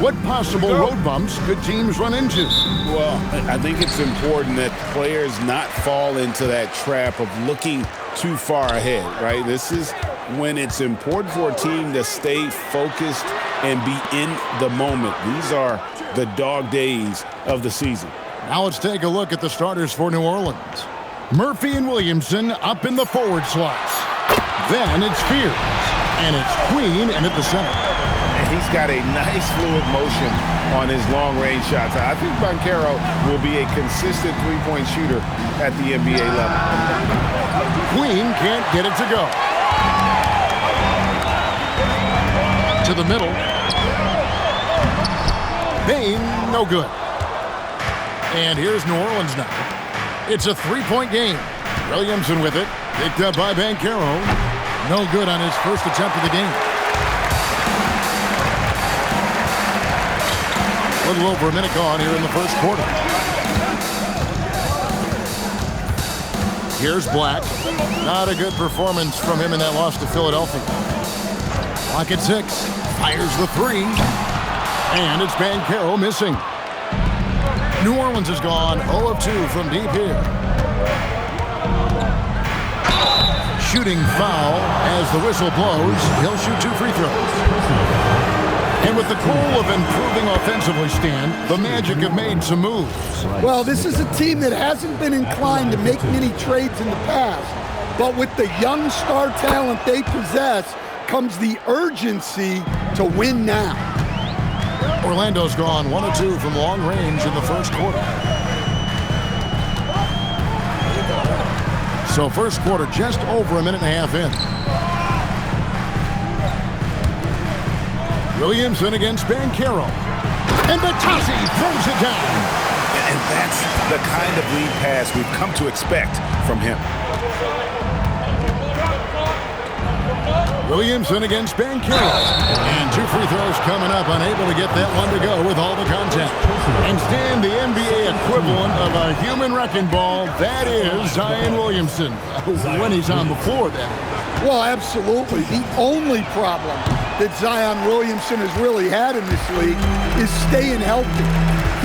What possible road bumps could teams run into? Well, I think it's important that players not fall into that trap of looking too far ahead, right? This is when it's important for a team to stay focused and be in the moment. These are the dog days of the season. Now let's take a look at the starters for New Orleans. Murphy and Williamson up in the forward slots. Then it's Spears, and it's Queen in at the center. And he's got a nice fluid motion on his long-range shots. I think Banchero will be a consistent three-point shooter at the NBA level. Queen can't get it to go. To the middle. Bain, no good. And here's New Orleans now. It's a three-point game. Williamson with it. Picked up by Banchero. No good on his first attempt of the game. A little over a minute gone here in the first quarter. Here's Black. Not a good performance from him in that loss to Philadelphia. Clock at 6. Fires the three. And it's Banchero missing. New Orleans has gone 0 of 2 from deep here. Shooting foul as the whistle blows. He'll shoot 2 free throws. And with the goal of improving offensively, Stan, the Magic have made some moves. Well, this is a team that hasn't been inclined to make many trades in the past. But with the young star talent they possess comes the urgency to win now. Orlando's gone 1 of 2 from long range in the first quarter. So first quarter just over a minute and a half in. Williamson against Banchero. And Batasi throws it down. And that's the kind of lead pass we've come to expect from him. Williamson against Banchero. And 2 free throws coming up, unable to get that one to go with all the contact. And Stan, the NBA equivalent of a human wrecking ball, that is Zion Williamson. When he's on the floor, then. Well, absolutely. The only problem that Zion Williamson has really had in this league is staying healthy.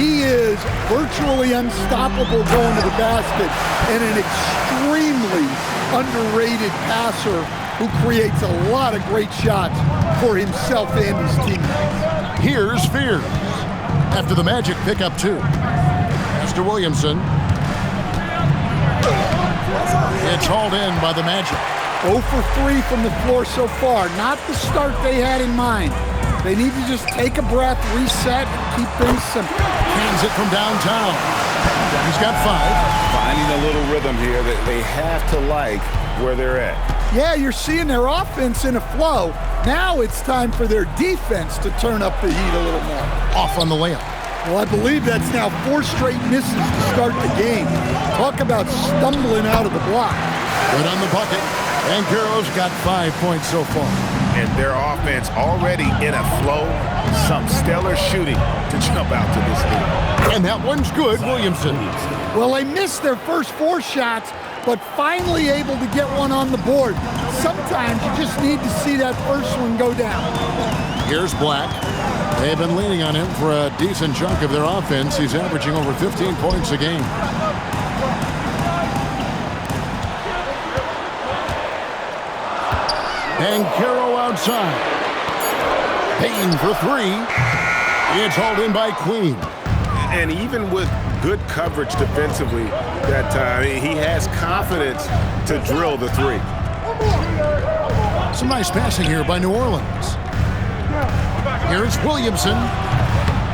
He is virtually unstoppable going to the basket and an extremely underrated passer who creates a lot of great shots for himself and his teammates. Here's Spears. After the Magic pick up 2. Mr. Williamson. It's hauled in by the Magic. 0 for 3 from the floor so far. Not the start they had in mind. They need to just take a breath, reset, and keep things simple. Hands it from downtown. He's got 5. Finding a little rhythm here that they have to like where they're at. Yeah, you're seeing their offense in a flow. Now it's time for their defense to turn up the heat a little more. Off on the layup. Well, I believe that's now 4 straight misses to start the game. Talk about stumbling out of the block. Good on the bucket. Banchero's got 5 points so far. And their offense already in a flow. Some stellar shooting to jump out to this lead. And that one's good, Williamson. Well, they missed their first 4 shots, but finally able to get one on the board. Sometimes you just need to see that first one go down. Here's Black. They've been leaning on him for a decent chunk of their offense. He's averaging over 15 points a game. Banchero outside. Payne for 3. It's hauled in by Queen. And even with good coverage defensively that time, he has confidence to drill the 3. Some nice passing here by New Orleans. Here's Williamson.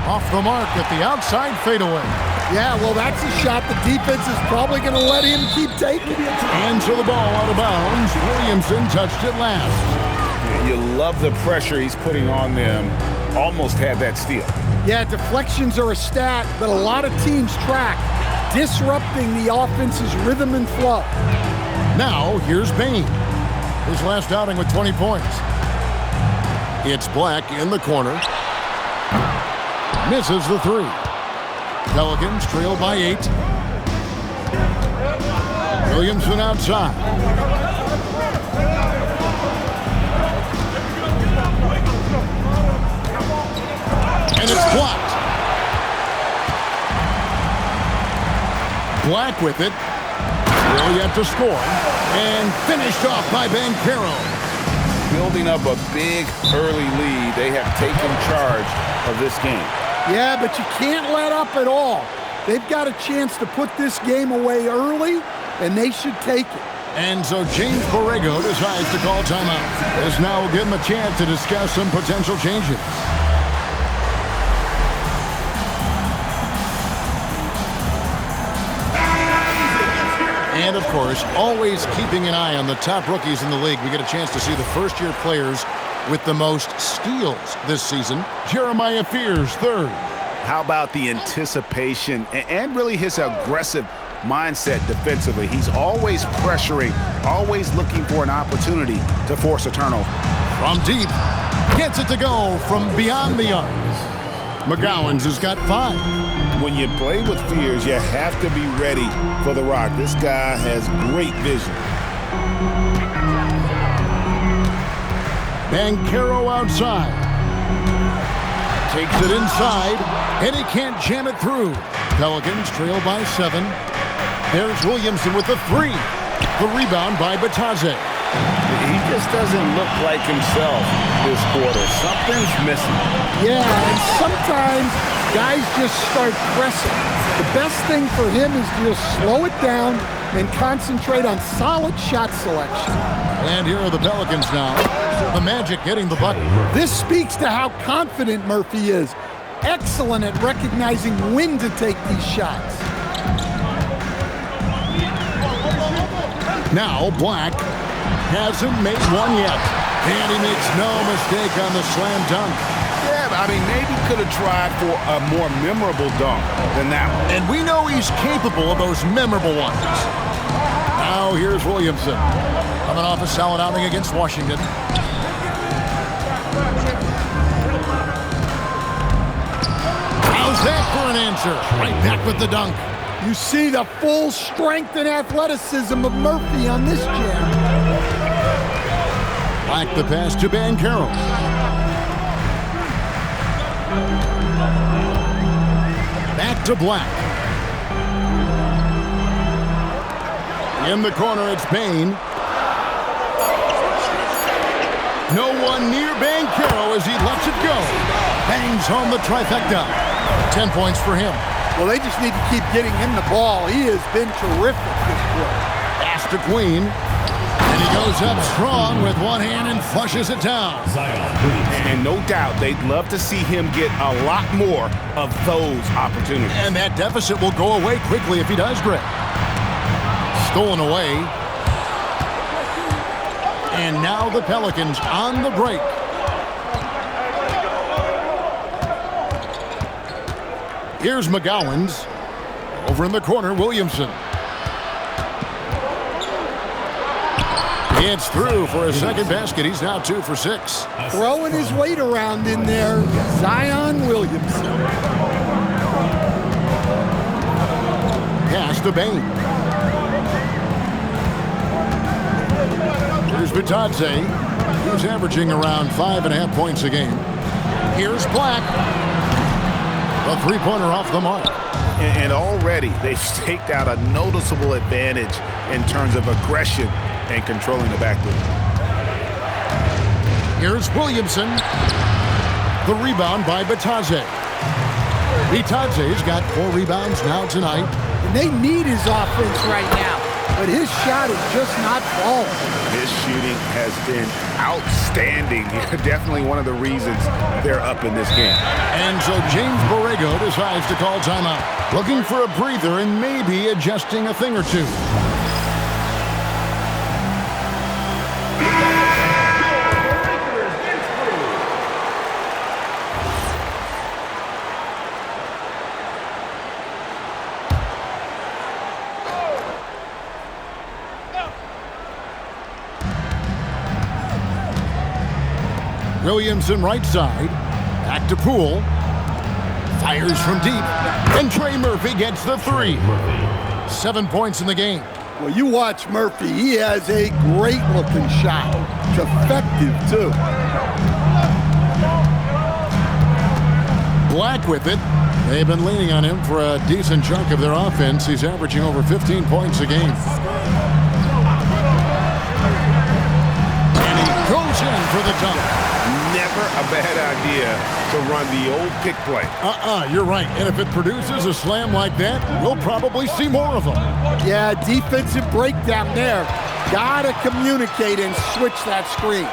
Off the mark at the outside fadeaway. Yeah, well, that's a shot the defense is probably going to let him keep taking. And so the ball out of bounds. Williamson touched it last. You love the pressure he's putting on them. Almost had that steal. Yeah, deflections are a stat that a lot of teams track, disrupting the offense's rhythm and flow. Now, here's Bain. His last outing with 20 points. It's Black in the corner. Misses the 3. Pelicans trail by 8. Williamson outside. And it's Black with it. Will yet to score. And finished off by Banchero. Building up a big early lead. They have taken charge of this game. Yeah, but you can't let up at all. They've got a chance to put this game away early, and they should take it. And so James Borrego decides to call timeout. This now will give him a chance to discuss some potential changes. And, of course, always keeping an eye on the top rookies in the league. We get a chance to see the first-year players with the most steals this season. Jeremiah Fears, third. How about the anticipation and really his aggressive mindset defensively? He's always pressuring, always looking for an opportunity to force a turnover. From deep, gets it to go from beyond the arc. McGowan's has got 5. When you play with Fears, you have to be ready for the rock. This guy has great vision. Banchero outside. Takes it inside, and he can't jam it through. Pelicans trail by 7. There's Williamson with the 3. The rebound by Batadze. He just doesn't look like himself this quarter. Something's missing. Yeah, and sometimes guys just start pressing. The best thing for him is to just slow it down and concentrate on solid shot selection. And here are the Pelicans now. The Magic getting the bucket. This speaks to how confident Murphy is. Excellent at recognizing when to take these shots. Now Black hasn't made one yet. And he makes no mistake on the slam dunk. Yeah, I mean, maybe could have tried for a more memorable dunk than that one. And we know he's capable of those memorable ones. Now here's Williamson. Coming off a solid outing against Washington. How's that for an answer? Right back with the dunk. You see the full strength and athleticism of Murphy on this jam. Black the pass to Banchero. Back to Black. In the corner, it's Bain. No one near Banchero as he lets it go. Bangs home the trifecta. 10 points for him. Well, they just need to keep getting him the ball. He has been terrific this quarter. Pass to Queen. And he goes up strong with one hand and flushes it down. And no doubt they'd love to see him get a lot more of those opportunities. And that deficit will go away quickly if he does, Greg. Stolen away. And now the Pelicans on the break. Here's McGowan's. Over in the corner, Williamson. It's through for a second basket. He's now 2 for 6. Throwing his weight around in there, Zion Williamson. Pass to Bain. Here's Batadze. He's averaging around 5.5 points a game. Here's Black. The three-pointer off the mark. And already they've staked out a noticeable advantage in terms of aggression and controlling the backcourt. Here's Williamson. The rebound by Batadze. Batadze's got 4 rebounds now tonight. And they need his offense right now, but his shot is just not falling. His shooting has been outstanding. Definitely one of the reasons they're up in this game. And so James Borrego decides to call timeout. Looking for a breather and maybe adjusting a thing or two. Williamson right side. Back to Poole. Fires from deep. And Trey Murphy gets the 3. 7 points in the game. Well, you watch Murphy. He has a great-looking shot. It's effective, too. Black with it. They've been leaning on him for a decent chunk of their offense. He's averaging over 15 points a game. And he goes in for the dunk. Never a bad idea to run the old pick play. You're right. And if it produces a slam like that, we'll probably see more of them. Yeah, defensive breakdown there. Gotta communicate and switch that screen.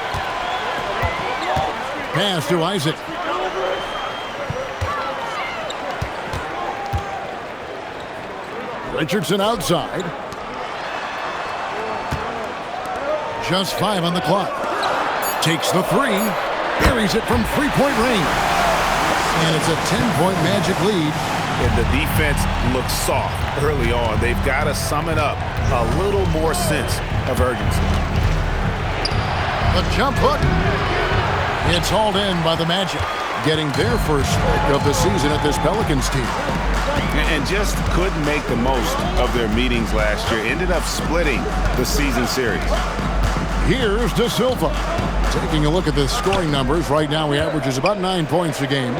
Pass to Isaac. Richardson outside. Just 5 on the clock. Takes the 3. Buries it from three-point range. And it's a 10-point Magic lead. And the defense looks soft early on. They've got to sum it up. A little more sense of urgency. The jump hook. It's hauled in by the Magic, getting their first strike of the season at this Pelicans team. And just couldn't make the most of their meetings last year. Ended up splitting the season series. Here's De Silva. Taking a look at the scoring numbers. Right now he averages about 9 points a game.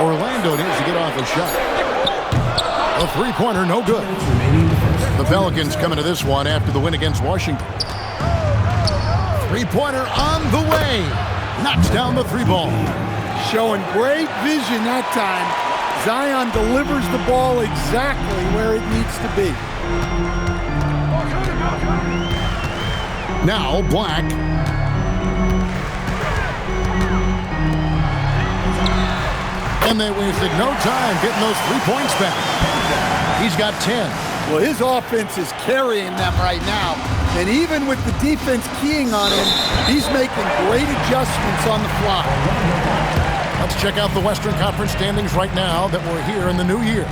Orlando needs to get off a shot. A three-pointer, no good. The Pelicans coming to this one after the win against Washington. Three-pointer on the way. Knocks down the 3-ball. Showing great vision that time. Zion delivers the ball exactly where it needs to be. Now Black. And they wasted no time getting those 3 points back. He's got 10. Well, his offense is carrying them right now. And even with the defense keying on him, he's making great adjustments on the fly. Let's check out the Western Conference standings right now that we're here in the new year.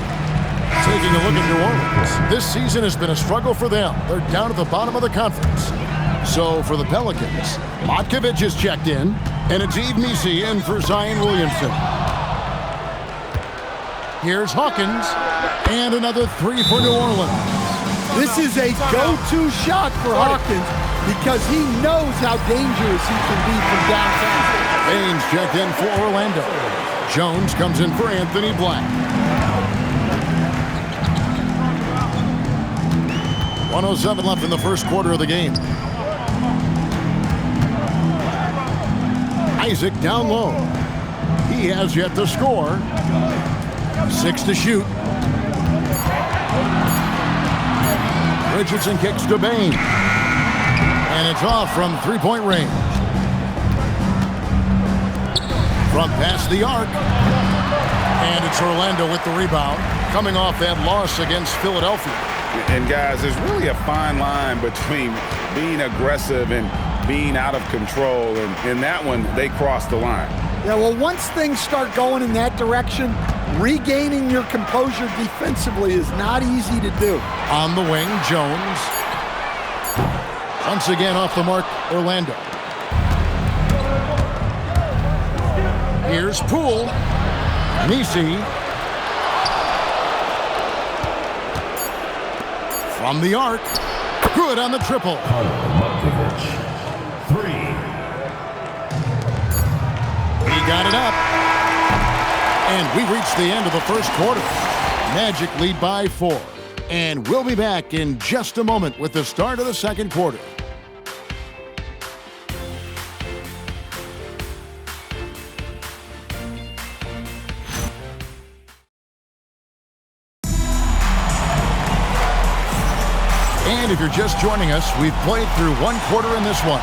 Taking a look at New Orleans. This season has been a struggle for them. They're down at the bottom of the conference. So for the Pelicans, Matkovic is checked in, and it's Yves Missi in for Zion Williamson. Here's Hawkins, and another 3 for New Orleans. This is a go-to shot for Hawkins because he knows how dangerous he can be from downtown. Baines checked in for Orlando. Jones comes in for Anthony Black. 1:07 left in the first quarter of the game. Isaac down low. He has yet to score. 6 to shoot. Richardson kicks to Baines. And it's off from three-point range. Front past the arc. And it's Orlando with the rebound, coming off that loss against Philadelphia. And guys, there's really a fine line between being aggressive and being out of control. And in that one, they crossed the line. Yeah, well, once things start going in that direction, regaining your composure defensively is not easy to do. On the wing, Jones. Once again off the mark, Orlando. Here's Poole. Missi. From the arc. Good on the triple. He got it up. And we reached the end of the first quarter. Magic lead by 4. And we'll be back in just a moment with the start of the second quarter. And if you're just joining us, we've played through one quarter in this one.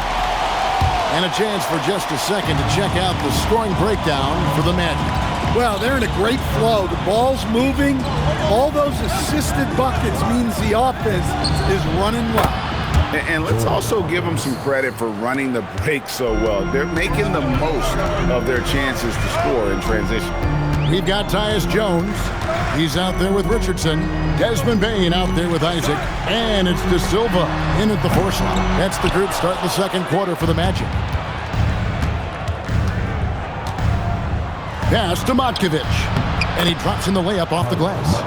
And a chance for just a second to check out the scoring breakdown for the Magic. Well, they're in a great flow. The ball's moving. All those assisted buckets means the offense is running well. And let's also give them some credit for running the break so well. They're making the most of their chances to score in transition. We've got Tyus Jones. He's out there with Richardson. Desmond Bane out there with Isaac. And it's De Silva in at the 4 slot. That's the group starting the second quarter for the Magic. Pass to Matkovic. And he drops in the layup off the glass.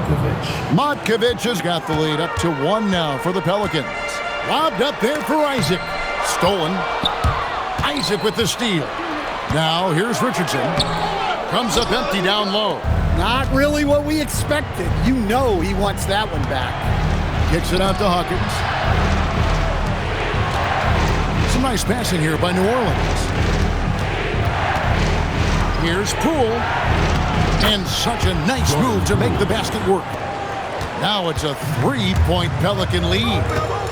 Matkovic has got the lead up to 1 now for the Pelicans. Lobbed up there for Isaac. Stolen. Isaac with the steal. Now here's Richardson. Comes up empty down low. Not really what we expected. You know he wants that one back. Kicks it out to Hawkins. Some nice passing here by New Orleans. Here's Poole. And such a nice move to make the basket work. Now it's a 3-point Pelican lead.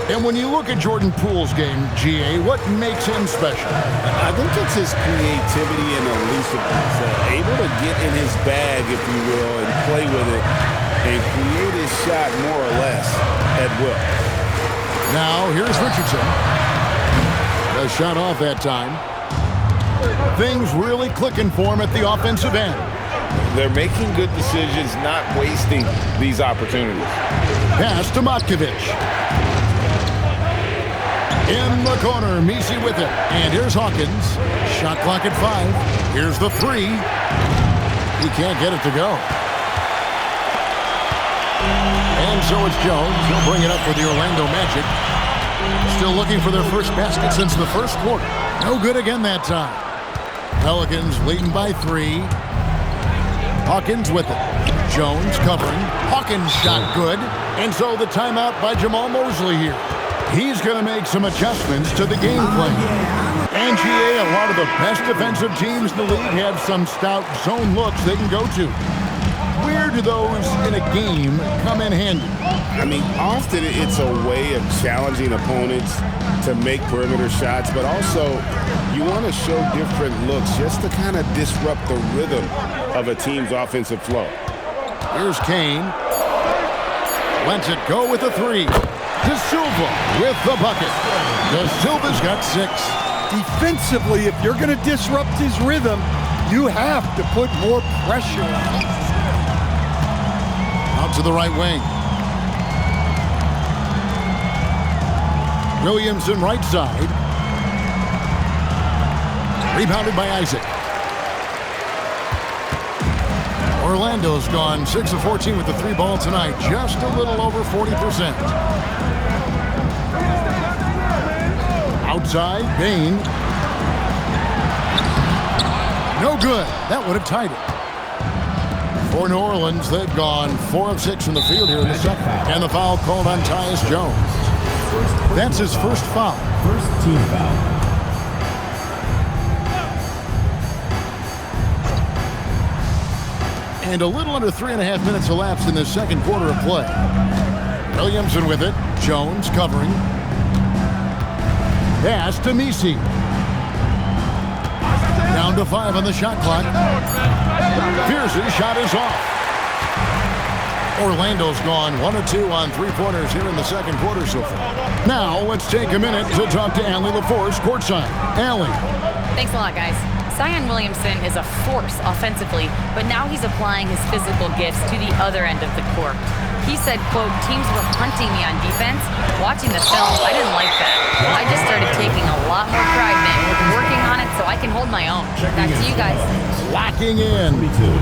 And when you look at Jordan Poole's game, GA, what makes him special? I think it's his creativity and elusiveness. Able to get in his bag, if you will, and play with it and create his shot more or less at will. Now here's Richardson. A shot off that time. Things really clicking for him at the offensive end. They're making good decisions, not wasting these opportunities. Pass to Matkovic. In the corner, Messi with it. And here's Hawkins. Shot clock at 5. Here's the 3. He can't get it to go. And so it's Jones. He'll bring it up with the Orlando Magic. Still looking for their first basket since the first quarter. No good again that time. Pelicans leading by 3. Hawkins with it. Jones covering. Hawkins shot good. And so the timeout by Jamal Mosley here. He's going to make some adjustments to the game plan. And GA, a lot of the best defensive teams in the league have some stout zone looks they can go to. Where do those in a game come in handy? I mean, often it's a way of challenging opponents to make perimeter shots, but also you want to show different looks just to kind of disrupt the rhythm of a team's offensive flow. Here's Kane. Lets it go with a 3. De Silva with the bucket. De Silva's got 6. Defensively, if you're going to disrupt his rhythm, you have to put more pressure on him. Out to the right wing. Williamson right side. Rebounded by Isaac. Orlando's gone 6 of 14 with the 3 ball tonight. Just a little over 40%. Outside, Bain. No good. That would have tied it. For New Orleans, they've gone 4 of 6 from the field here in the second. And the foul called on Tyus Jones. That's his first foul. First team foul. And a little under 3.5 minutes elapsed in the second quarter of play. Williamson with it. Jones covering. Pass to Messi. Down to 5 on the shot clock. Pierce's shot is off. Orlando's gone 1 of 2 on 3-pointers here in the second quarter so far. Now let's take a minute to talk to Allie LaForce courtside. Allie. Thanks a lot, guys. Zion Williamson is a force offensively, but now he's applying his physical gifts to the other end of the court. He said, quote, teams were hunting me on defense. Watching the film, I didn't like that. I just started taking a lot more pride in it, working on it so I can hold my own. Back to you guys. Locking in.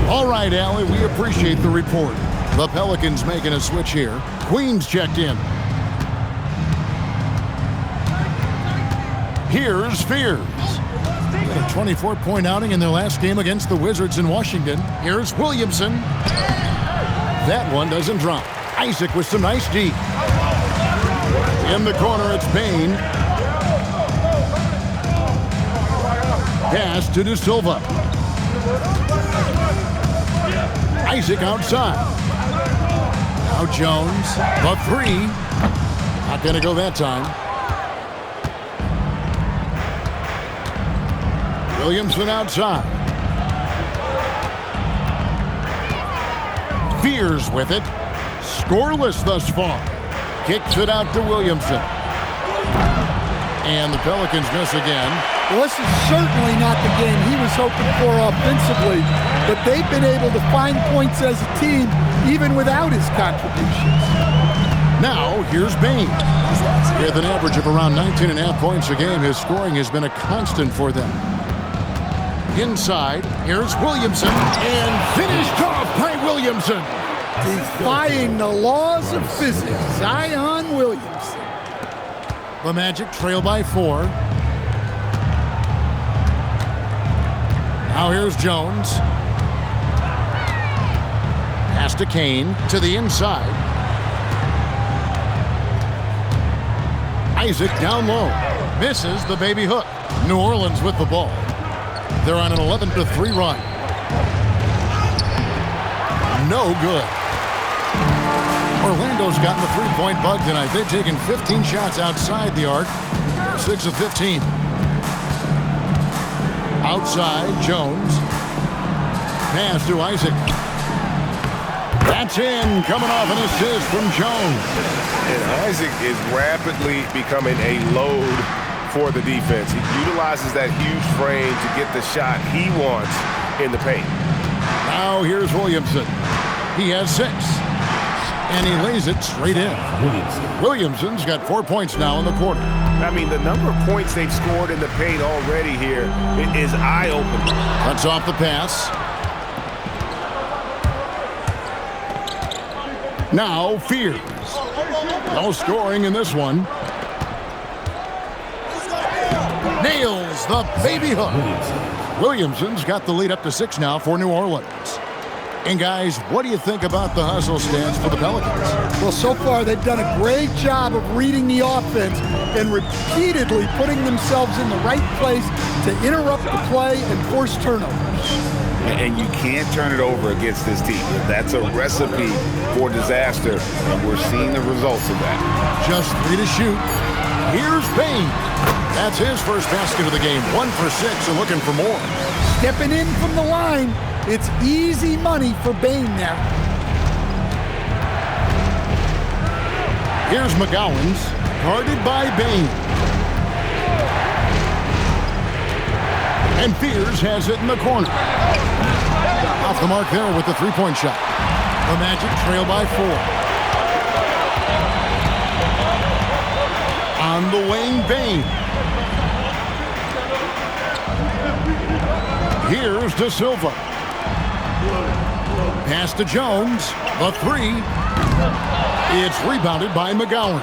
All right, Allie, we appreciate the report. The Pelicans making a switch here. Queens checked in. Here's Fears. A 24-point outing in their last game against the Wizards in Washington. Here's Williamson. That one doesn't drop. Isaac with some nice D. In the corner, it's Bain. Pass to De Silva. Isaac outside. Now Jones. The 3. Not going to go that time. Williamson outside. Fears with it. Scoreless thus far. Kicks it out to Williamson. And the Pelicans miss again. Well, this is certainly not the game he was hoping for offensively, but they've been able to find points as a team even without his contributions. Now, here's Bain. With an average of around 19.5 points a game, his scoring has been a constant for them. Inside, here's Williamson, and finished off by Williamson. Defying the laws of physics, Zion Williamson. The Magic trail by 4. Now here's Jones. Pass to Kane to the inside. Isaac down low. Misses the baby hook. New Orleans with the ball. They're on an 11-3 run. No good. Orlando's gotten the three-point bug tonight. They've taken 15 shots outside the arc. 6 of 15. Outside, Jones. Pass to Isaac. That's in, coming off an assist from Jones. And Isaac is rapidly becoming a load for the defense. He utilizes that huge frame to get the shot he wants in the paint. Now here's Williamson. He has 6. And he lays it straight in. Williamson's got 4 points now in the quarter. I mean, the number of points they've scored in the paint already here is eye-opening. Cuts off the pass. Now Fears. No scoring in this one. Nails the baby hook. Williamson's got the lead up to 6 now for New Orleans. And guys, what do you think about the hustle stance for the Pelicans? Well, so far they've done a great job of reading the offense and repeatedly putting themselves in the right place to interrupt the play and force turnovers. And you can't turn it over against this team. That's a recipe for disaster, and we're seeing the results of that. Just 3 to shoot. Here's Bain. That's his first basket of the game. 1 for 6 and looking for more. Stepping in from the line. It's easy money for Bain now. Here's McGowan's, guarded by Bain. And Fears has it in the corner. Off the mark there with the three-point shot. The Magic trail by 4. On the wing, Bain. Here's De Silva. Pass to Jones. The 3. It's rebounded by McGowan.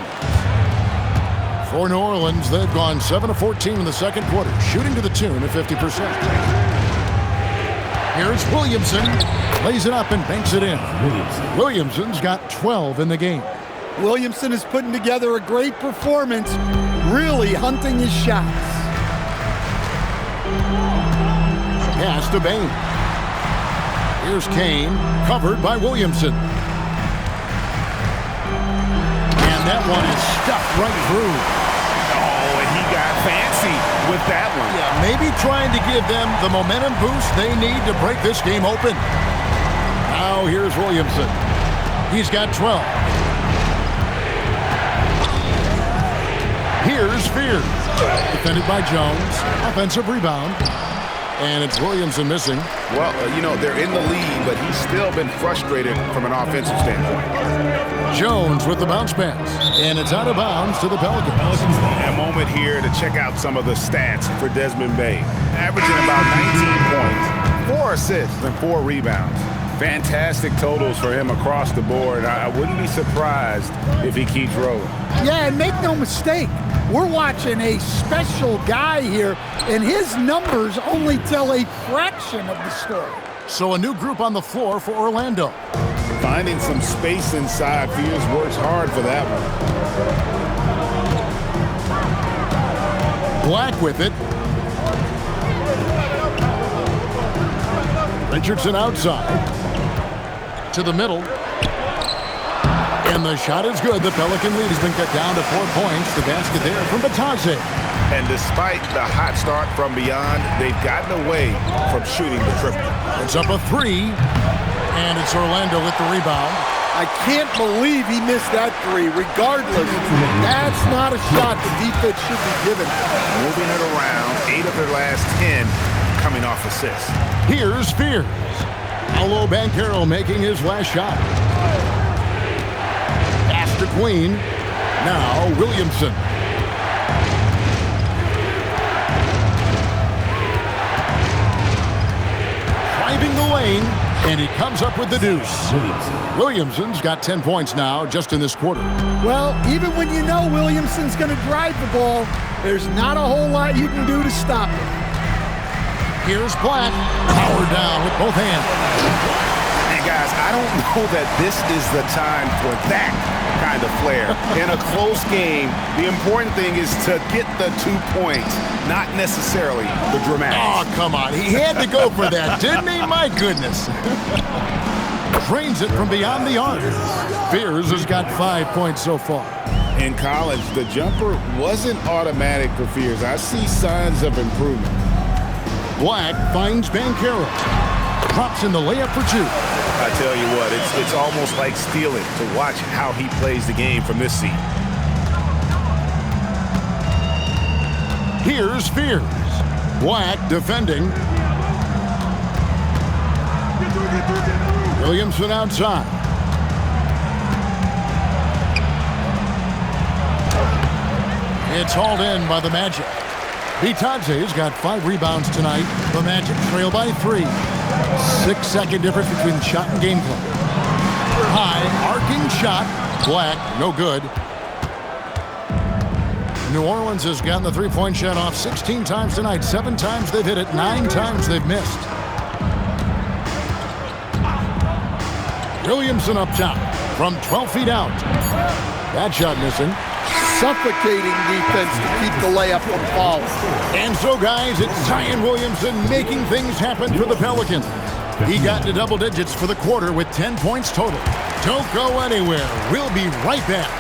For New Orleans, they've gone 7 of 14 in the second quarter, shooting to the tune of 50%. Here's Williamson. Lays it up and banks it in. Williamson's got 12 in the game. Williamson is putting together a great performance, really hunting his shots. Pass to Bain. Here's Kane, covered by Williamson. And that one is stuffed right through. Oh, and he got fancy with that one. Yeah, maybe trying to give them the momentum boost they need to break this game open. Now here's Williamson. He's got 12. Here's Fears. Defended by Jones. Offensive rebound. And it's Williamson missing. Well, they're in the lead, but he's still been frustrated from an offensive standpoint. Jones with the bounce pass. And it's out of bounds to the Pelicans. A moment here to check out some of the stats for Desmond Bain. Averaging about 19 points, 4 assists, and 4 rebounds. Fantastic totals for him across the board. I wouldn't be surprised if he keeps rolling. Yeah, and make no mistake, we're watching a special guy here, and his numbers only tell a fraction of the story. So a new group on the floor for Orlando. Finding some space inside, Fears works hard for that one. Black with it. Richardson outside. To the middle. And the shot is good. The Pelican lead has been cut down to 4 points. The basket there from Batagse. And despite the hot start from beyond, they've gotten away from shooting the triple. It's up a 3. And it's Orlando with the rebound. I can't believe he missed that 3. Regardless, that's not a shot the defense should be given. Moving it around, 8 of their last 10 coming off assists. Here's Fears. Paolo Banchero making his last shot. Pass to Queen. Now Williamson. Driving the lane, and he comes up with the deuce. Williamson's got 10 points now just in this quarter. Well, even when you know Williamson's going to drive the ball, there's not a whole lot you can do to stop him. Here's Black, powered down with both hands. And guys, I don't know that this is the time for that kind of flair. In a close game, the important thing is to get the 2 points, not necessarily the dramatics. Oh, come on. He had to go for that, didn't he? My goodness. Drains it from beyond the arc. Fears has got 5 points so far. In college, the jumper wasn't automatic for Fears. I see signs of improvement. Black finds Banchero. Drops in the layup for 2. I tell you what, it's almost like stealing to watch how he plays the game from this seat. Here's Fears. Black defending. Williamson outside. It's hauled in by the Magic. Bitadze's got 5 rebounds tonight. The Magic trail by 3. 6-second difference between shot and game clock. High, arcing shot. Black, no good. New Orleans has gotten the three-point shot off 16 times tonight. 7 times they've hit it. 9 times they've missed. Williamson up top from 12 feet out. That shot missing. Suffocating defense to keep the layup from falling. And so, guys, it's Zion Williamson making things happen for the Pelicans. He got to double digits for the quarter with 10 points total. Don't go anywhere. We'll be right back.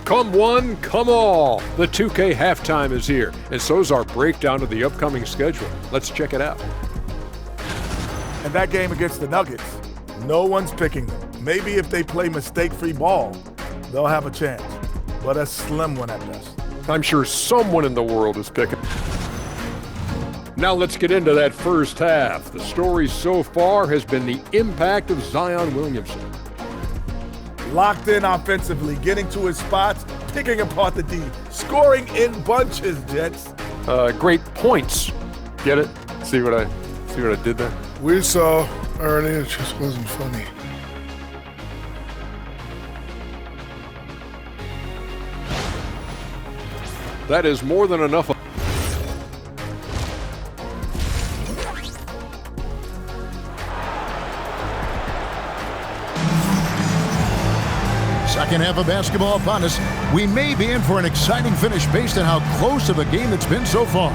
Come one, come all. The 2K halftime is here, and so's our breakdown of the upcoming schedule. Let's check it out. And that game against the Nuggets, no one's picking them. Maybe if they play mistake-free ball, they'll have a chance, but a slim one at best. I'm sure someone in the world is picking. Now let's get into that first half. The story so far has been the impact of Zion Williamson. Locked in offensively, getting to his spots, picking apart the D, scoring in bunches, Jets. Great points. Get it? See what I did there? We saw earlier, it just wasn't funny. That is more than enough. Second half of basketball upon us. We may be in for an exciting finish based on how close of a game it's been so far.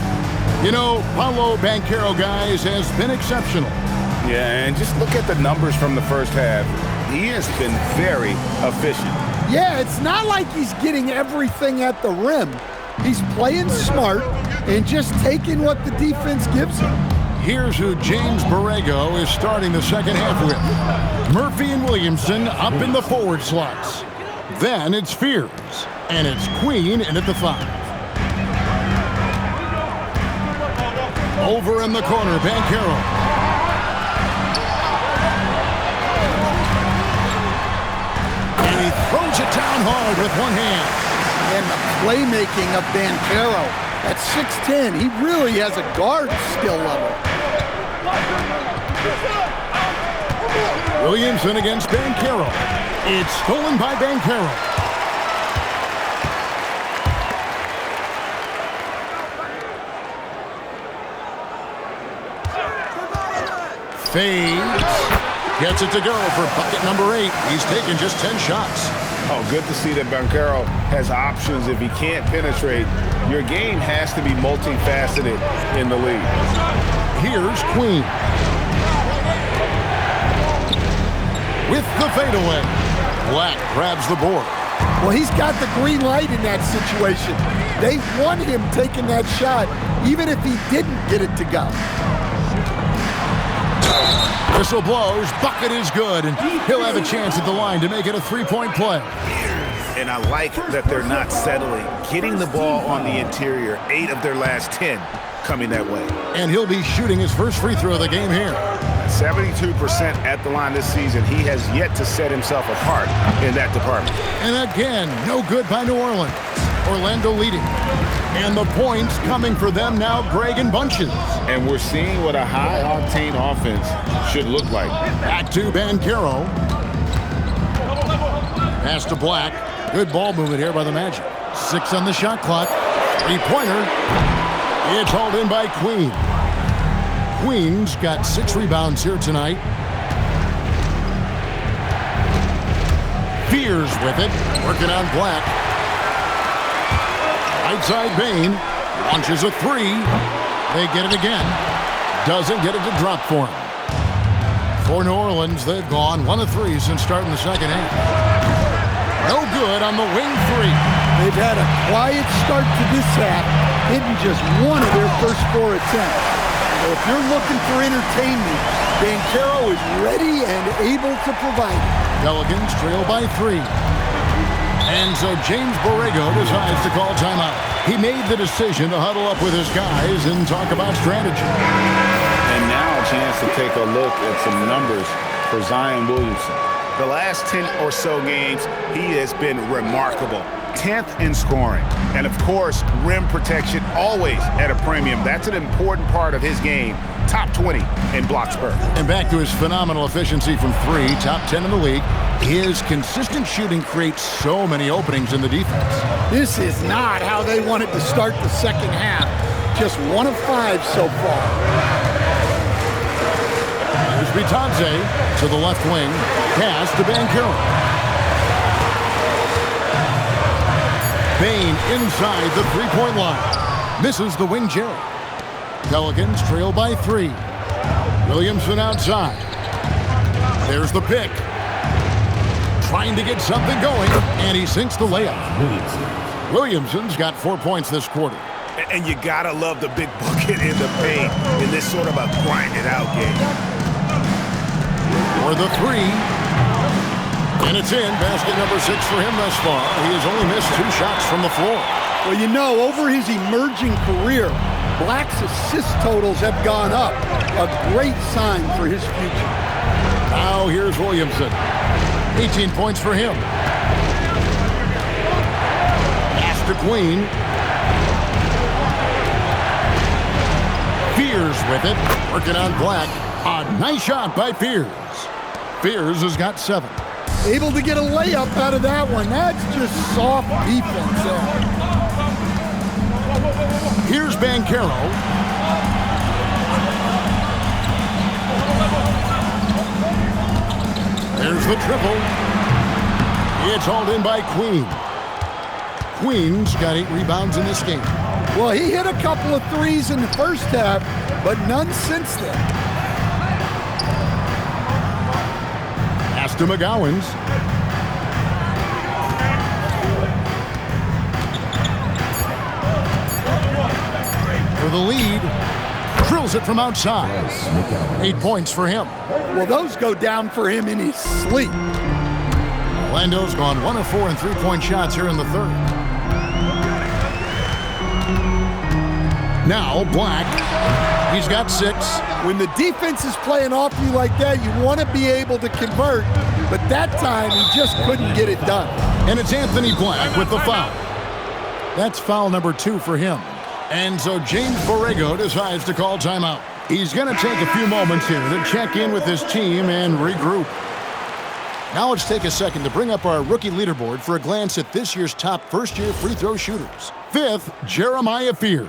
You know, Paolo Banchero, guys, has been exceptional. Yeah, and just look at the numbers from the first half. He has been very efficient. Yeah, it's not like he's getting everything at the rim. He's playing smart and just taking what the defense gives him. Here's who James Borrego is starting the second half with. Murphy and Williamson up in the forward slots. Then it's Fears, and it's Queen in at the 5. Over in the corner, Banchero. And he throws it down hard with one hand. And the playmaking of Banchero. At 6'10", he really has a guard skill level. Williamson against Banchero. It's stolen by Banchero. Fades. Gets it to go for bucket number 8. He's taken just 10 shots. Oh, good to see that Banchero has options if he can't penetrate. Your game has to be multifaceted in the league. Here's Queen. With the fadeaway. Black grabs the board. Well, he's got the green light in that situation. They want him taking that shot, even if he didn't get it to go. Whistle blows, bucket is good, and he'll have a chance at the line to make it a 3-point play. And I like that they're not settling. Getting the ball on the interior, 8 of their last 10 coming that way. And he'll be shooting his first free throw of the game here. 72% at the line this season. He has yet to set himself apart in that department. And again, no good by New Orleans. Orlando leading. And the points coming for them now, Greg, in bunches. And we're seeing what a high-octane offense should look like. Back to Banchero. Pass to Black. Good ball movement here by the Magic. 6 on the shot clock. Three-pointer. It's hauled in by Queen. Queen's got 6 rebounds here tonight. Fears with it, working on Black. Right side Bain launches a 3. They get it again. Doesn't get it to drop for him. For New Orleans, they've gone 1 of 3 since starting the second half. No good on the wing 3. They've had a quiet start to this half, hitting just 1 of their first 4 attempts. So if you're looking for entertainment, Banchero is ready and able to provide it. Pelicans trail by 3. And so James Borrego decides to call timeout. He made the decision to huddle up with his guys and talk about strategy. And now a chance to take a look at some numbers for Zion Williamson. The last 10 or so games, he has been remarkable. 10th in scoring. And of course, rim protection always at a premium. That's an important part of his game. Top 20 in blocks per. And back to his phenomenal efficiency from 3, top 10 in the league. His consistent shooting creates so many openings in the defense. This is not how they wanted to start the second half. Just 1 of 5 so far. Here's Bitadze to the left wing. Pass to Banchero. Bain inside the three-point line. Misses the wing Jerry. Pelicans trail by 3. Williamson outside. There's the pick. Trying to get something going, and he sinks the layup. Williamson's got 4 points this quarter. And you gotta love the big bucket in the paint in this sort of a grinded-out game. For the 3. And it's in. Basket number 6 for him thus far. He has only missed 2 shots from the floor. Well, you know, over his emerging career, Black's assist totals have gone up. A great sign for his future. Now here's Williamson. 18 points for him. Pass to Queen. Fears with it. Working on Black. A nice shot by Fears. Fears has got 7. Able to get a layup out of that one. That's just soft defense there. Here's Banchero. There's the triple. It's hauled in by Queen. Queen's got 8 rebounds in this game. Well, he hit a couple of 3s in the first half, but none since then. Pass to McGowan's. For the lead. Drills it from outside. 8 points for him. Well, those go down for him in his sleep. Orlando's gone 1 of 4 in 3-point shots here in the third. Now Black. He's got 6. When the defense is playing off you like that, you want to be able to convert. But that time, he just couldn't get it done. And it's Anthony Black with the foul. That's foul number 2 for him. And so James Borrego decides to call timeout. He's going to take a few moments here to check in with his team and regroup. Now let's take a second to bring up our rookie leaderboard for a glance at this year's top first-year free throw shooters. 5th, Jeremiah Fears.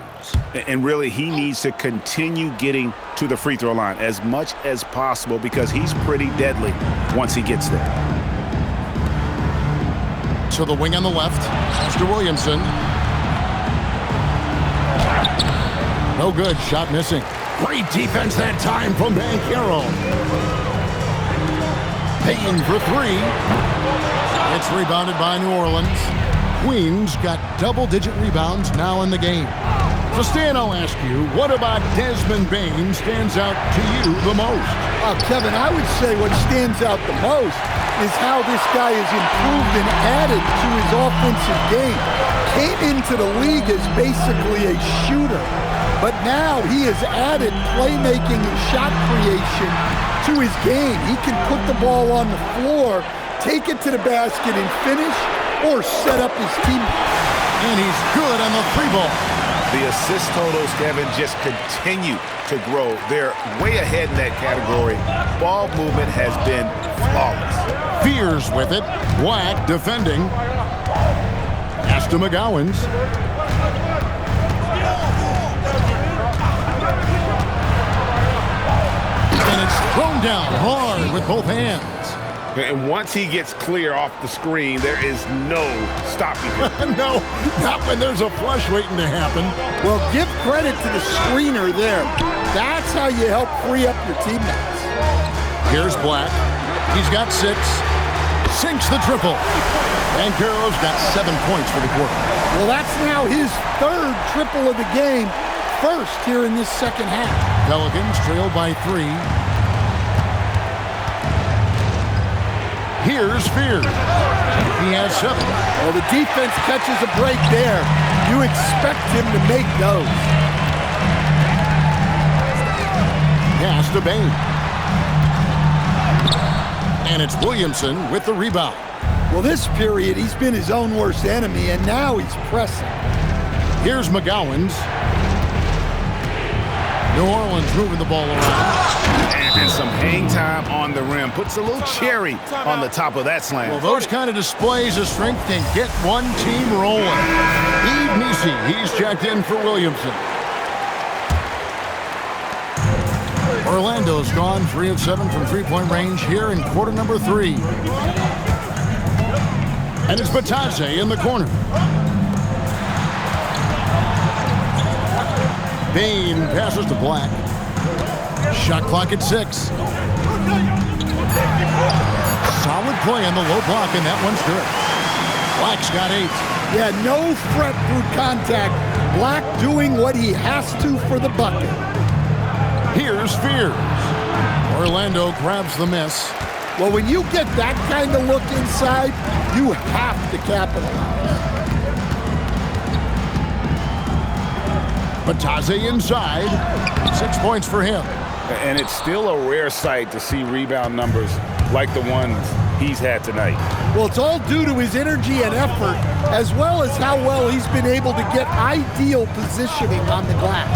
And really, he needs to continue getting to the free throw line as much as possible because he's pretty deadly once he gets there. So the wing on the left, Mr. Williamson. No good, shot missing. Great defense that time from Banchero. Payton for 3. It's rebounded by New Orleans. Queens got double-digit rebounds now in the game. So Stan, I'll ask you, what about Desmond Bane stands out to you the most? Kevin, I would say what stands out the most is how this guy has improved and added to his offensive game. Came into the league as basically a shooter, but now he has added playmaking and shot creation to his game. He can put the ball on the floor, take it to the basket and finish, or set up his team. And he's good on the 3-ball. The assist totals, Kevin, just continue to grow. They're way ahead in that category. Ball movement has been flawless. Fears with it. Black defending. Pass to to McGowan's. And it's thrown down hard with both hands. And once he gets clear off the screen, there is no stopping him. No, not when there's a flush waiting to happen. Well, give credit to the screener there. That's how you help free up your teammates. Here's Black. He's got 6. Sinks the triple. Banchero's got 7 points for the quarter. Well, that's now his 3rd triple of the game. First here in this second half. Pelicans trail by 3. Here's Spears. He has 7. Well, the defense catches a break there. You expect him to make those. Pass to Bain. And it's Williamson with the rebound. Well, this period, he's been his own worst enemy, and now he's pressing. Here's McGowan's. New Orleans moving the ball around. And some hang time on the rim. Puts a little cherry on the top of that slam. Well, those kind of displays of strength can get one team rolling. Eve Nisi, he's checked in for Williamson. Orlando's gone 3 of 7 from three-point range here in quarter number 3. And it's Batadze in the corner. Bain passes to Black. Shot clock at 6. Solid play on the low block, and that one's good. Black's got 8. Yeah, no fret through contact. Black doing what he has to for the bucket. Here's Spears. Orlando grabs the miss. Well, when you get that kind of look inside, you have to capitalize. Batadze inside. 6 points for him. And it's still a rare sight to see rebound numbers like the ones he's had tonight. Well, it's all due to his energy and effort, as well as how well he's been able to get ideal positioning on the glass.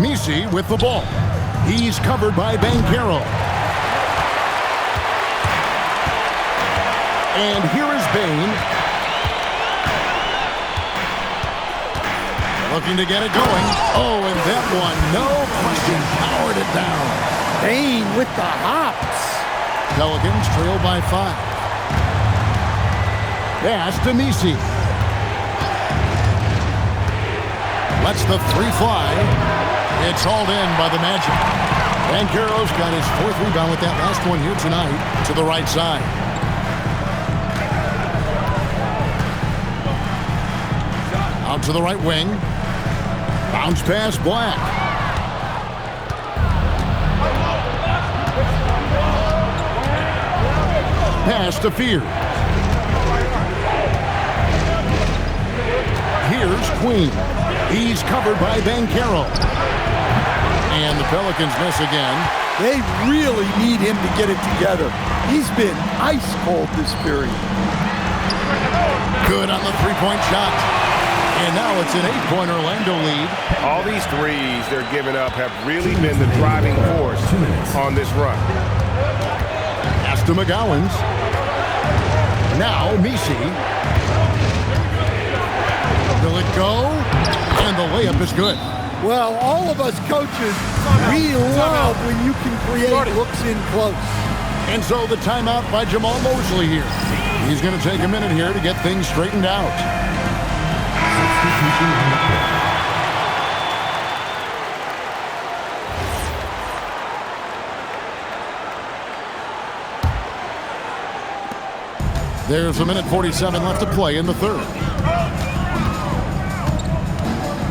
Nisi with the ball. He's covered by Banchero. And here is Bain. Looking to get it going. Oh, and that one, no question, powered it down. Bain with the hops. Pelicans trail by 5. Pass to Nisi. Lets the 3 fly. It's hauled in by the Magic. Banchero's got his 4th rebound with that last one here tonight to the right side. Out to the right wing. Bounce pass, Black. Pass to Fear. Here's Queen. He's covered by Banchero. And the Pelicans miss again. They really need him to get it together. He's been ice cold this period. Good on the 3-point shot. And now it's an 8-point Orlando lead. All these threes they're giving up have really been the driving force on this run. Pass to McGowan's. Now Nisi. Will it go? And the layup is good. Well, all of us coaches, we love when you can create looks in close. And so the timeout by Jamal Mosley here. He's going to take a minute here to get things straightened out. There's a minute 47 left to play in the 3rd.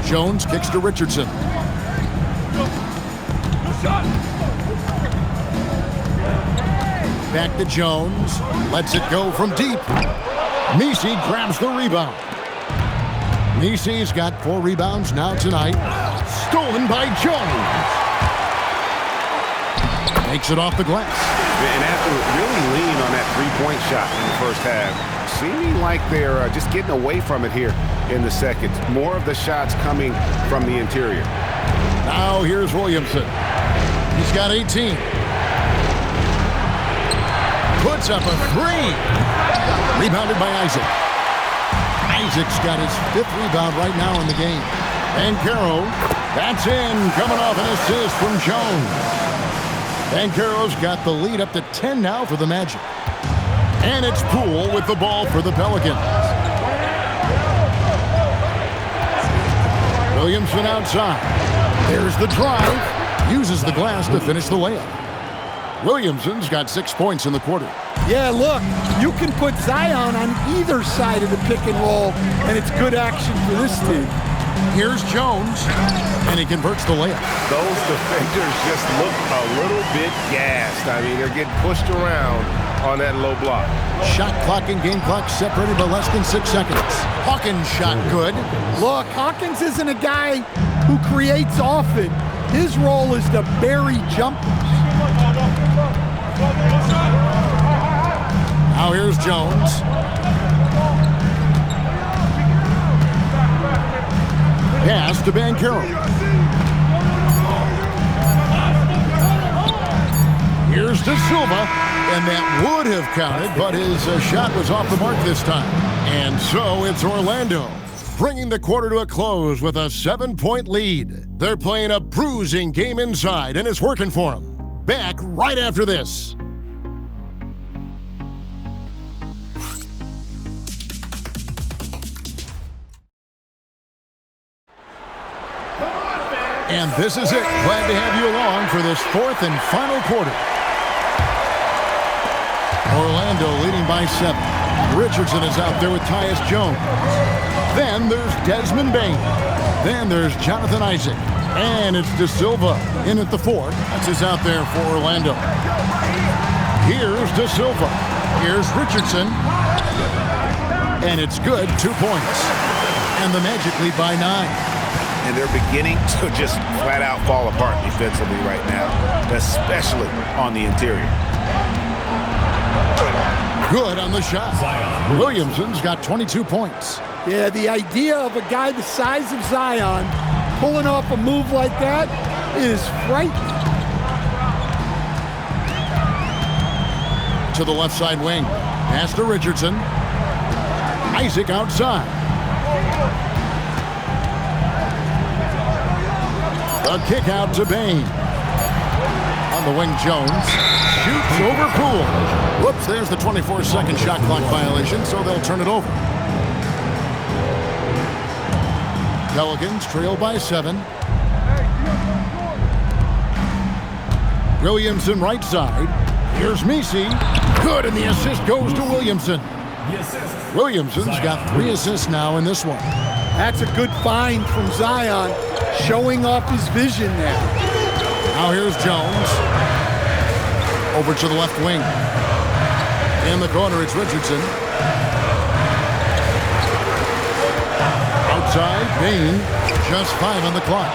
Jones kicks to Richardson. Back to Jones. Lets it go from deep. Nisi grabs the rebound. Nisi's got 4 rebounds now tonight. Stolen by Jones. Makes it off the glass. And after really lean on that 3-point shot in the first half, seeming like they're just getting away from it here in the second. More of the shots coming from the interior. Now here's Williamson. He's got 18. Puts up a 3. Rebounded by Isaac. Isaac's got his 5th rebound right now in the game. Banchero, that's in, coming off an assist from Jones. Banchero's got the lead up to 10 now for the Magic. And it's Poole with the ball for the Pelicans. Williamson outside. There's the drive. Uses the glass to finish the layup. Williamson's got 6 points in the quarter. Yeah, look, you can put Zion on either side of the pick and roll, and it's good action for this team. Here's Jones, and he converts the layup. Those defenders just look a little bit gassed. I mean, they're getting pushed around on that low block. Shot clock and game clock separated by less than 6 seconds. Hawkins shot good. Look, Hawkins isn't a guy who creates often. His role is to bury jumpers. Now here's Jones. Pass to Banchero. Here's De Silva, and that would have counted, but his shot was off the mark this time. And so it's Orlando, bringing the quarter to a close with a 7-point lead. They're playing a bruising game inside, and it's working for them. Back right after this. And this is it. Glad to have you along for this 4th and final quarter. Orlando leading by 7. Richardson is out there with Tyus Jones. Then there's Desmond Bane. Then there's Jonathan Isaac. And it's De Silva in at the 4. That's his out there for Orlando. Here's De Silva. Here's Richardson. And it's good, 2 points. And the Magic lead by 9. And they're beginning to just flat out fall apart defensively right now, especially on the interior. Good on the shot. Williamson's got 22 points. Yeah, the idea of a guy the size of Zion pulling off a move like that is frightening. To the left side wing. Pass to Richardson. Isaac outside. A kick out to Bane. On the wing, Jones shoots over Poole. Whoops, there's the 24-second shot clock violation, so they'll turn it over. Pelicans trail by 7. Williamson right side. Here's Messi. Good, and the assist goes to Williamson. Williamson's got 3 assists now in this one. That's a good find from Zion, showing off his vision there. Now here's Jones. Over to the left wing. In the corner, it's Richardson. Outside, Bane. Just 5 on the clock.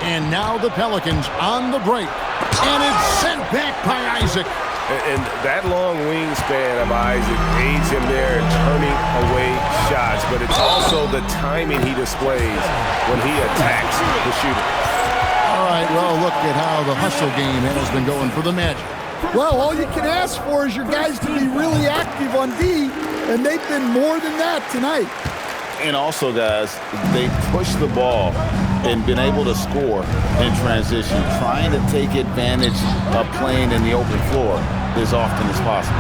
And now the Pelicans on the break. And it's sent back by Isaac. And that long wingspan of Isaac aids him there in turning away shots, but it's also the timing he displays when he attacks the shooter. All right, well, look at how the hustle game has been going for the Magic. Well, all you can ask for is your guys to be really active on D, and they've been more than that tonight. And also, guys, they push the ball and been able to score in transition, trying to take advantage of playing in the open floor as often as possible.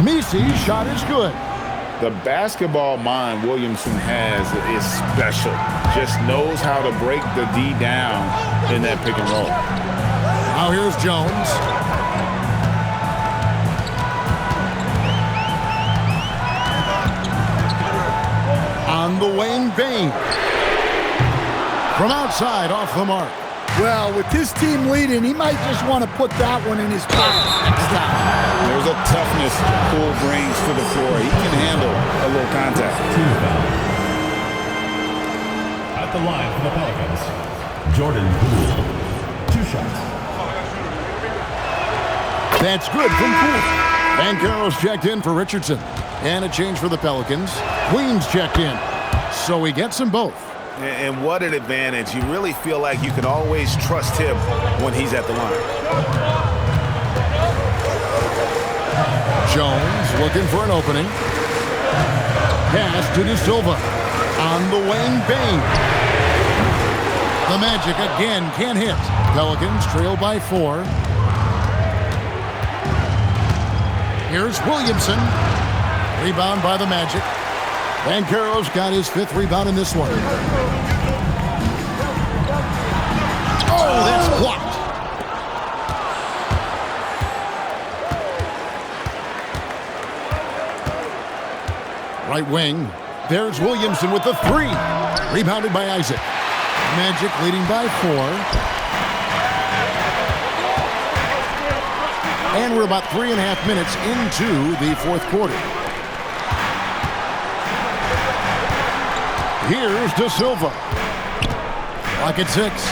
Messi's shot is good. The basketball mind Williamson has is special. Just knows how to break the D down in that pick and roll. Now here's Jones. On the wing, Bane. From outside, off the mark. Well, with his team leading, he might just want to put that one in his pocket next time. There's a toughness Poole brings to the floor. He can handle a little contact. At the line for the Pelicans, Jordan Poole. 2 shots. That's good from Poole. Banchero's checked in for Richardson. And a change for the Pelicans. Queen's checked in. So he gets them both. And what an advantage. You really feel like you can always trust him when he's at the line. Jones looking for an opening. Pass to De Silva. On the wing, Bain. The Magic again can't hit. Pelicans trail by 4. Here's Williamson. Rebound by the Magic. Banchero's got his 5th rebound in this one. Oh, that's blocked. Right wing. There's Williamson with the 3. Rebounded by Isaac. Magic leading by 4. And we're about 3.5 minutes into the 4th quarter. Here's De Silva. Clock at 6.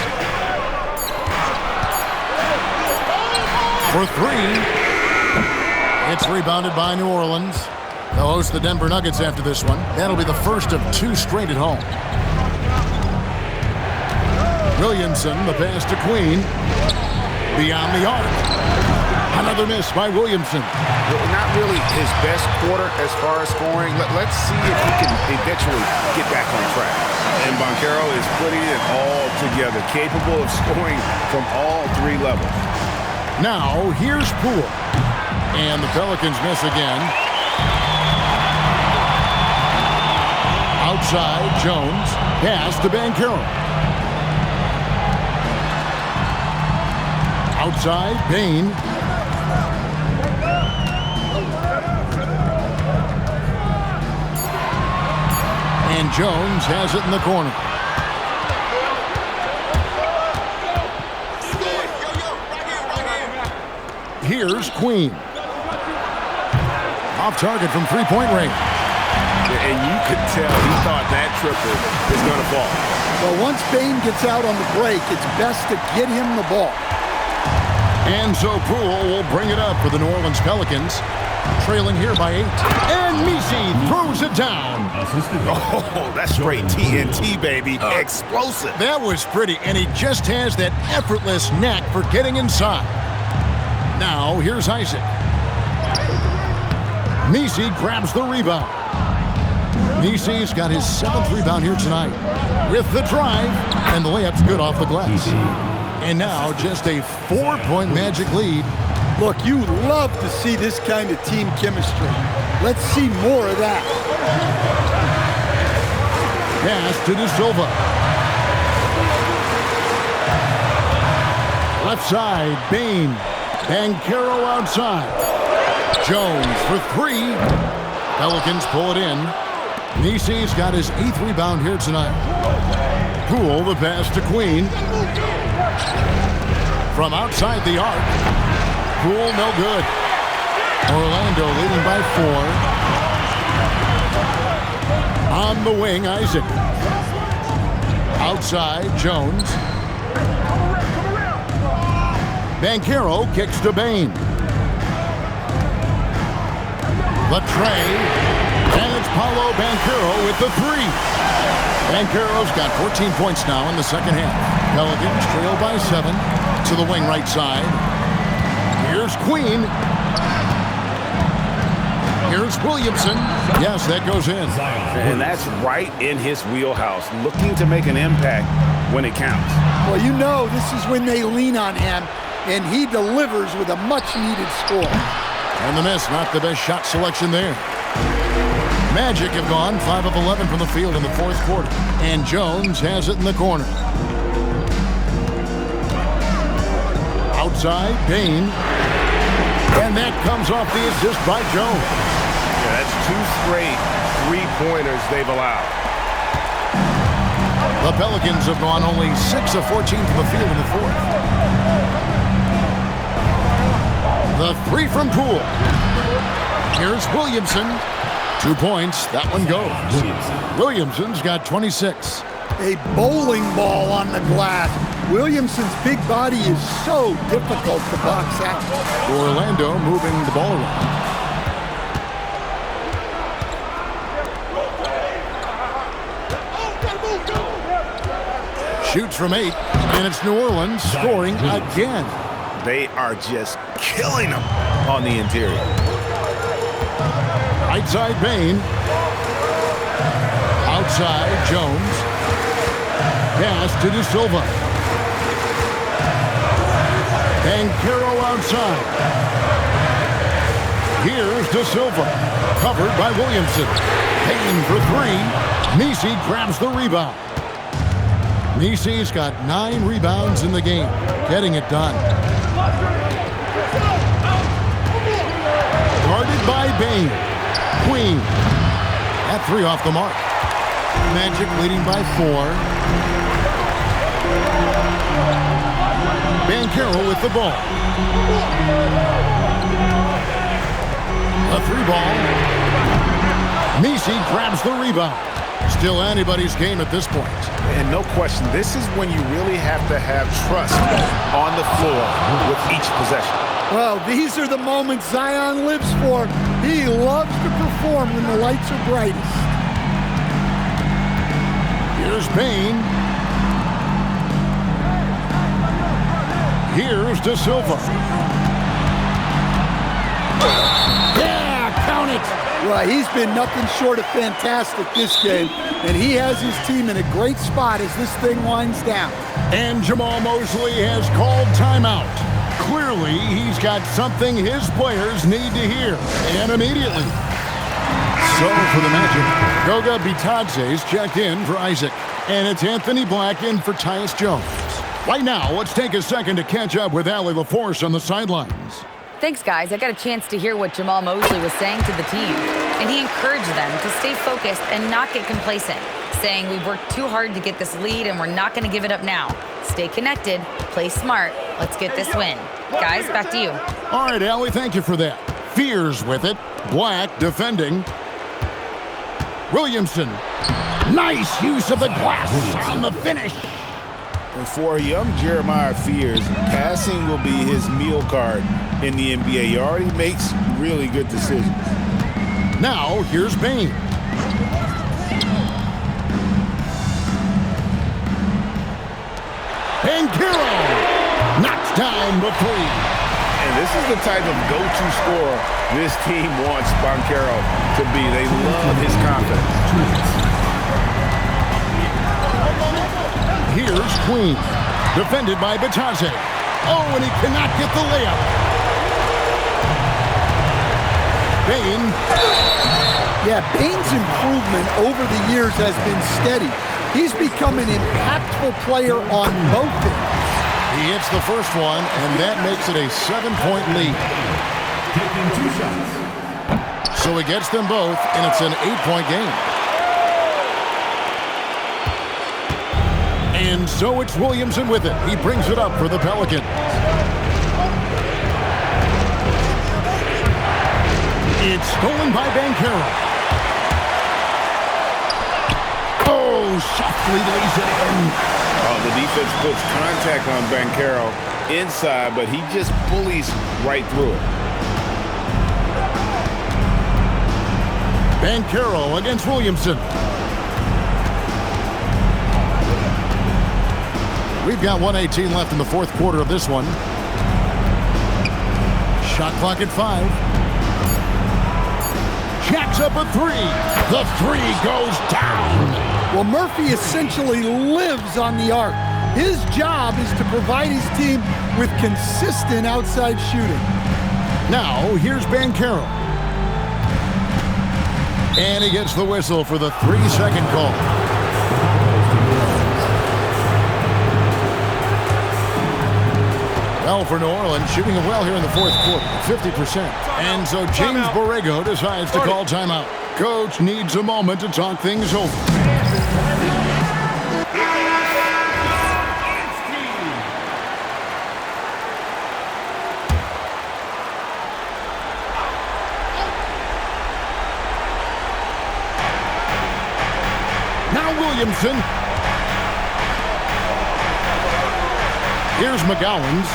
For 3. It's rebounded by New Orleans. They'll host the Denver Nuggets after this one. That'll be the first of 2 straight at home. Williamson, the pass to Queen. Beyond the arc. Another miss by Williamson. Not really his best quarter as far as scoring. Let's see if he can eventually get back on track. And Banchero is putting it all together, capable of scoring from all 3 levels. Now, here's Poole. And the Pelicans miss again. Outside, Jones. Pass to Banchero. Outside, Bain. And Jones has it in the corner. Here's Queen. Off target from 3-point range. And you could tell he thought that triple is going to fall. Well, once Bain gets out on the break, it's best to get him the ball. And so Poole will bring it up for the New Orleans Pelicans. Trailing here by 8. And Misi throws it down. Oh, that's straight TNT, baby. Explosive. That was pretty, and he just has that effortless knack for getting inside. Now, here's Isaac. Misi grabs the rebound. Misi's got his 7th rebound here tonight. With the drive, and the layup's good off the glass. And now just a 4-point Magic lead. Look, you love to see this kind of team chemistry. Let's see more of that. Pass to De Silva. Left side, Bain. Banchero outside. Jones for 3. Pelicans pull it in. Misi's got his 8th rebound here tonight. Poole, the pass to Queen. From outside the arc. Poole, no good. Orlando leading by 4. On the wing, Isaac. Outside, Jones. Banchero kicks to Bain. The tray. And it's Paolo Banchero with the 3. Banchero's got 14 points now in the second half. Pelicans trail by 7 to the wing right side. Here's Queen. Here's Williamson. Yes, that goes in. And that's right in his wheelhouse, looking to make an impact when it counts. Well, you know this is when they lean on him, and he delivers with a much-needed score. And the miss, not the best shot selection there. Magic have gone 5 of 11 from the field in the 4th quarter. And Jones has it in the corner. Outside, Bain. And that comes off the assist by Jones. Yeah, that's 2 straight 3-pointers they've allowed. The Pelicans have gone only 6 of 14 from the field in the 4th. The 3 from Poole. Here's Williamson. 2 points. That one goes. Williamson's got 26. A bowling ball on the glass. Williamson's big body is so difficult to box out. Orlando moving the ball around. Shoots from 8, and it's New Orleans scoring again. They are just killing them on the interior. Right side, Bain. outside, Jones. Pass to De Silva. Banchero outside. Here's De Silva. Covered by Williamson. Payne for three. Nisi grabs the rebound. Nisi's got 9 rebounds in the game. Getting it done. Guarded by Bain. Queen. That 3 off the mark. Magic leading by 4. Banchero with the ball. A 3 ball. Nisi grabs the rebound. Still anybody's game at this point. And no question, this is when you really have to have trust on the floor with each possession. Well, these are the moments Zion lives for. He loves to perform when the lights are brightest. Here's Payne. Here's De Silva. Yeah, count it. Well, he's been nothing short of fantastic this game, and he has his team in a great spot as this thing winds down. And Jamal Mosley has called timeout. Clearly, he's got something his players need to hear, and immediately. So for the Magic, Goga Bitadze's checked in for Isaac, and it's Anthony Black in for Tyus Jones. Right now, let's take a second to catch up with Allie LaForce on the sidelines. Thanks, guys. I got a chance to hear what Jamal Mosley was saying to the team, and he encouraged them to stay focused and not get complacent, saying we've worked too hard to get this lead and we're not going to give it up now. Stay connected, play smart, let's get this win. Guys, back to you. All right, Allie, thank you for that. Fears with it. Black defending. Williamson. Nice use of the glass on the finish. For young Jeremiah Fears, passing will be his meal card in the NBA. He already makes really good decisions. Now, here's Bain. Banchero knocks down the 3. And this is the type of go-to scorer this team wants Banchero to be. They love his confidence. Here's Queen, defended by Bitadze. Oh, and he cannot get the layup. Bain. Yeah, Bain's improvement over the years has been steady. He's become an impactful player on both ends. He hits the first one, and that makes it a 7-point lead. Taking 2 shots. So he gets them both, and it's an 8-point game. And so it's Williamson with it. He brings it up for the Pelicans. It's stolen by Banchero. Oh, softly lays it in. Oh, the defense puts contact on Banchero inside, but he just bullies right through it. Banchero against Williamson. We've got 1:18 left in the fourth quarter of this one. Shot clock at 5. Jacks up a 3. The 3 goes down. Well, Murphy essentially lives on the arc. His job is to provide his team with consistent outside shooting. Now, here's Banchero. And he gets the whistle for the 3-second call. Well, for New Orleans, shooting it well here in the fourth quarter, 50%. And so James Borrego decides to call timeout. Coach needs a moment to talk things over. Now Williamson. Here's McGowan's.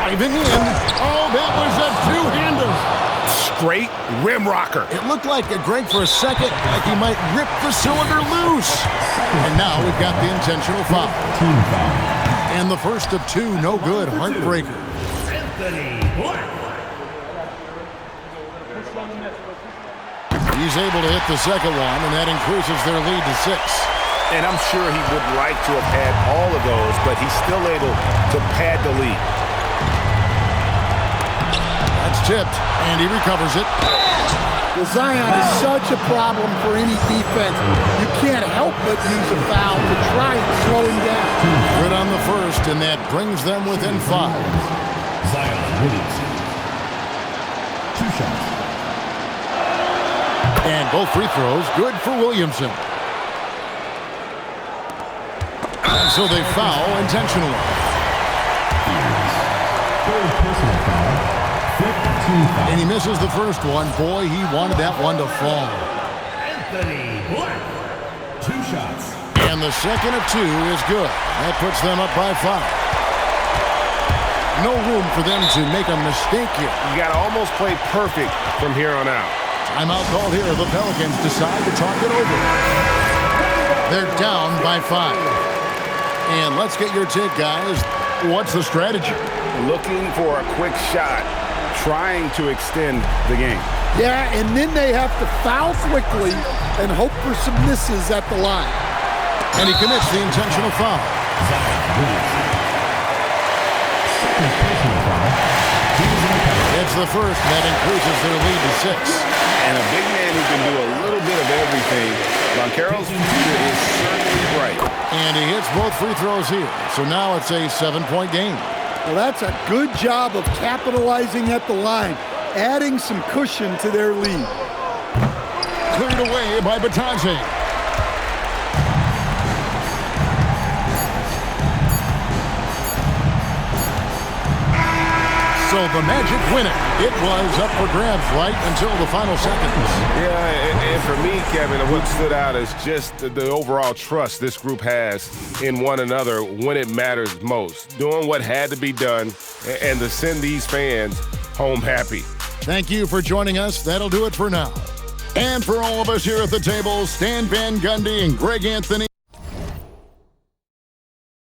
Driving in. Oh, that was a two-hander. Straight rim rocker. It looked like Greg for a second, like he might rip the cylinder loose. And now we've got the intentional foul. Team foul. And the first of 2, no good, heartbreaker. Anthony Black. He's able to hit the second one, and that increases their lead to 6. And I'm sure he would like to have had all of those, but he's still able to pad the lead. That's tipped, and he recovers it. Well, Zion is such a problem for any defense. You can't help but use a foul to try and slow him down. Good on the first, and that brings them within 5. Zion Williamson. 2 shots. And both free throws good for Williamson. And so they foul intentionally. Third personal foul. 15 foul. And he misses the first one. Boy, he wanted that one to fall. Anthony Black. 2 shots. And the second of 2 is good. That puts them up by 5. No room for them to make a mistake here. You got to almost play perfect from here on out. Timeout called here. The Pelicans decide to talk it over. They're down by 5. And let's get your take, guys. What's the strategy? Looking for a quick shot, trying to extend the game. Yeah, and then they have to foul quickly and hope for some misses at the line. And he commits the intentional foul. Zion Williamson. Second personal foul. It's the first, and that increases their lead to 6. And a big man who can do a little bit of everything. Moncaro's future is certainly bright. And he hits both free throws here. So now it's a 7-point game. Well, that's a good job of capitalizing at the line, adding some cushion to their lead. Cleared away by Batanze. So the Magic win it. It was up for grabs right until the final seconds. Yeah, and for me, Kevin, what stood out is just the overall trust this group has in one another when it matters most. Doing what had to be done and to send these fans home happy. Thank you for joining us. That'll do it for now. And for all of us here at the table, Stan Van Gundy and Greg Anthony,